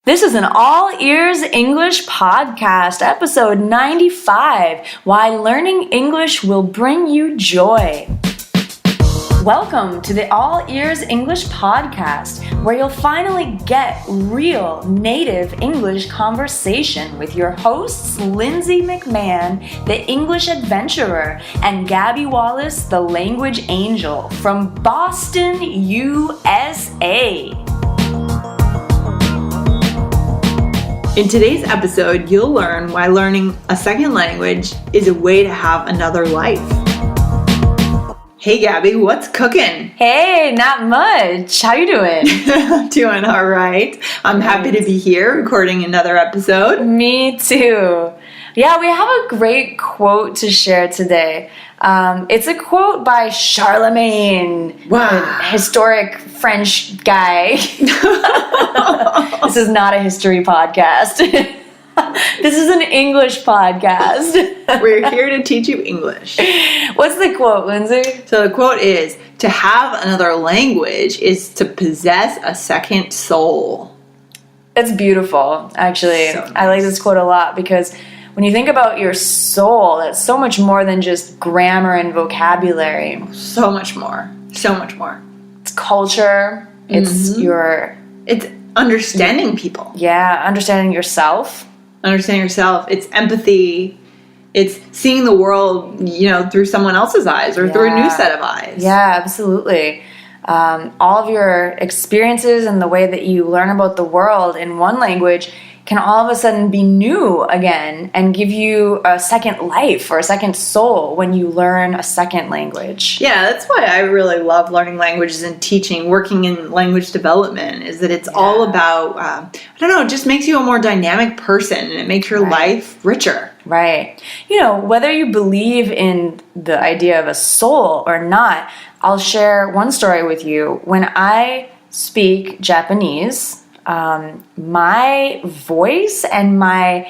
This is an all ears English podcast, episode 95, Why Learning English Will Bring You Joy. Welcome to the All Ears English podcast, where you'll finally get real native English conversation with your hosts, Lindsay McMahon, the English adventurer, and Gabby Wallace, the language angel from Boston, USA. In today's episode, you'll learn why learning a second language is a way to have another life. Hey Gabby, what's cooking? Hey, not much. How you doing? Doing all right. I'm happy to be here recording another episode. Me too. Yeah, we have a great quote to share today. It's a quote by Charlemagne, Wow. a historic French guy. This is not a history podcast. This is an English podcast. We're here to teach you English. What's the quote, Lindsay? So the quote is, to have another language is to possess a second soul. It's beautiful, actually. So nice. I like this quote a lot because when you think about your soul, it's so much more than just grammar and vocabulary. So much more. So much more. It's culture. It's It's understanding people. understanding yourself. Understanding yourself. It's empathy. It's seeing the world, through someone else's eyes or through a new set of eyes. Yeah, absolutely. All of your experiences and the way that you learn about the world in one language can all of a sudden be new again and give you a second life or a second soul when you learn a second language. Yeah, that's why I really love learning languages and teaching, working in language development, is that it's all about, it just makes you a more dynamic person and it makes your life richer. Right. Whether you believe in the idea of a soul or not, I'll share one story with you. When I speak Japanese, my voice and my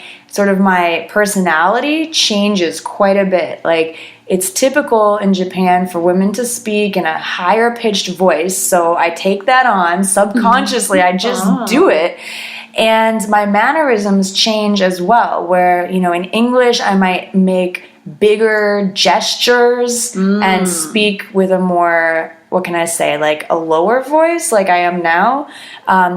personality changes quite a bit. Like, it's typical in Japan for women to speak in a higher pitched voice. So I take that on subconsciously. I just do it. And my mannerisms change as well, where, in English, I might make bigger gestures and speak with a more, like a lower voice like I am now.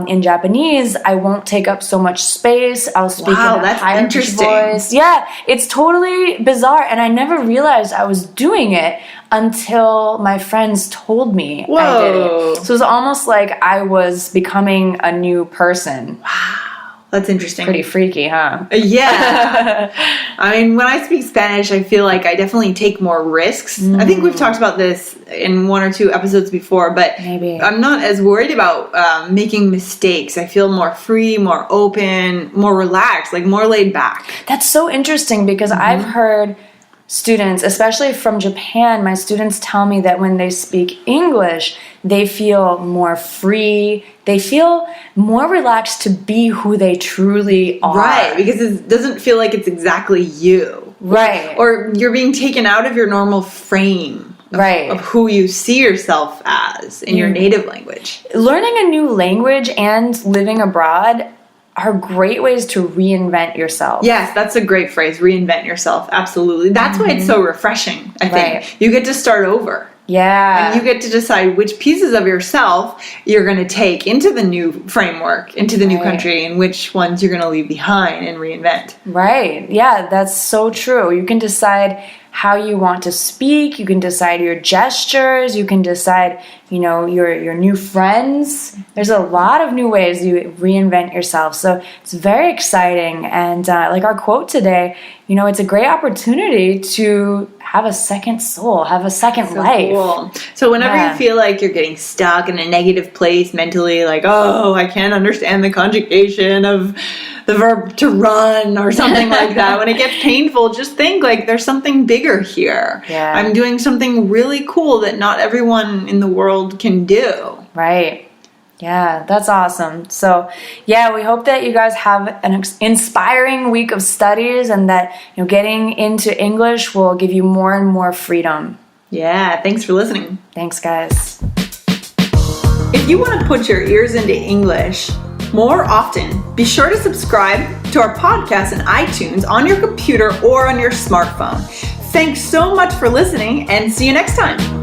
In Japanese, I won't take up so much space. I'll speak in a higher voice. Yeah, it's totally bizarre. And I never realized I was doing it until my friends told me I did it. So it was almost like I was becoming a new person. Wow. That's interesting. Pretty freaky, huh? Yeah. I mean, when I speak Spanish, I feel like I definitely take more risks. I think we've talked about this in one or two episodes before, but maybe I'm not as worried about making mistakes. I feel more free, more open, more relaxed, like more laid back. That's so interesting because I've heard students, especially from Japan, my students tell me that when they speak English, they feel more free. They feel more relaxed to be who they truly are. Right, because it doesn't feel like it's exactly you. Right. Or you're being taken out of your normal frame of who you see yourself as in your native language. Learning a new language and living abroad are great ways to reinvent yourself. Yes, that's a great phrase, reinvent yourself. Absolutely. That's why it's so refreshing, I think. Right. You get to start over. Yeah. And you get to decide which pieces of yourself you're going to take into the new framework, into the new country, and which ones you're going to leave behind and reinvent. Right. Yeah, that's so true. You can decide how you want to speak. You can decide your gestures. You can decide, your new friends. There's a lot of new ways you reinvent yourself. So it's very exciting. And like our quote today, it's a great opportunity to have a second soul, have a second life. Cool. So whenever you feel like you're getting stuck in a negative place mentally, like, I can't understand the conjugation of the verb to run or something like that. When it gets painful, just think like there's something bigger here. Yeah. I'm doing something really cool that not everyone in the world can do. Right. Yeah, that's awesome. So, we hope that you guys have an inspiring week of studies and that, getting into English will give you more and more freedom. Yeah, thanks for listening. Thanks, guys. If you want to put your ears into English, more often. Be sure to subscribe to our podcast in iTunes on your computer or on your smartphone. Thanks so much for listening, and see you next time.